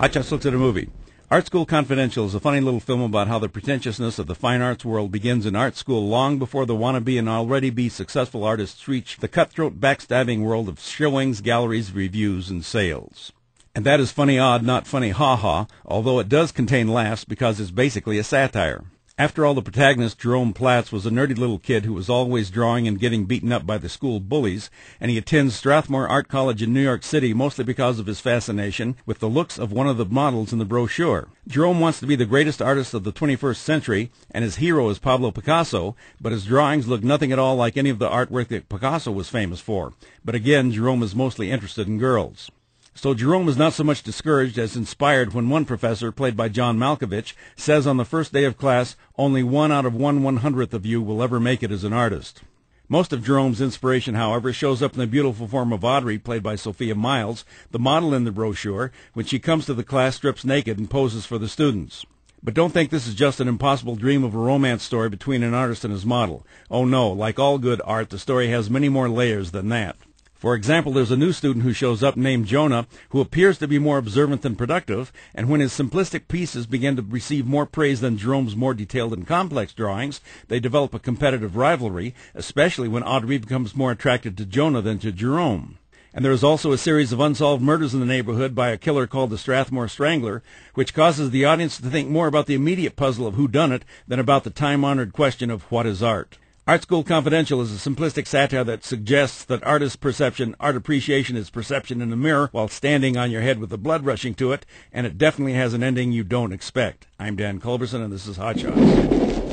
Hotshot looks at a movie. Art School Confidential is a funny little film about how the pretentiousness of the fine arts world begins in art school long before the wannabe and already be successful artists reach the cutthroat backstabbing world of showings, galleries, reviews, and sales. And that is funny odd, not funny ha-ha, although it does contain laughs because it's basically a satire. After all, the protagonist, Jerome Platz, was a nerdy little kid who was always drawing and getting beaten up by the school bullies, and he attends Strathmore Art College in New York City mostly because of his fascination with the looks of one of the models in the brochure. Jerome wants to be the greatest artist of the 21st century, and his hero is Pablo Picasso, but his drawings look nothing at all like any of the artwork that Picasso was famous for. But again, Jerome is mostly interested in girls. So Jerome is not so much discouraged as inspired when one professor, played by John Malkovich, says on the first day of class, only 1 out of 1/100th of you will ever make it as an artist. Most of Jerome's inspiration, however, shows up in the beautiful form of Audrey, played by Sophia Miles, the model in the brochure, when she comes to the class strips naked and poses for the students. But don't think this is just an impossible dream of a romance story between an artist and his model. Oh no, like all good art, the story has many more layers than that. For example, there's a new student who shows up named Jonah, who appears to be more observant than productive, and when his simplistic pieces begin to receive more praise than Jerome's more detailed and complex drawings, they develop a competitive rivalry, especially when Audrey becomes more attracted to Jonah than to Jerome. And there is also a series of unsolved murders in the neighborhood by a killer called the Strathmore Strangler, which causes the audience to think more about the immediate puzzle of whodunit than about the time-honored question of what is art. Art School Confidential is a simplistic satire that suggests that art appreciation is perception in a mirror while standing on your head with the blood rushing to it, and it definitely has an ending you don't expect. I'm Dan Culberson, and this is Hot Shots.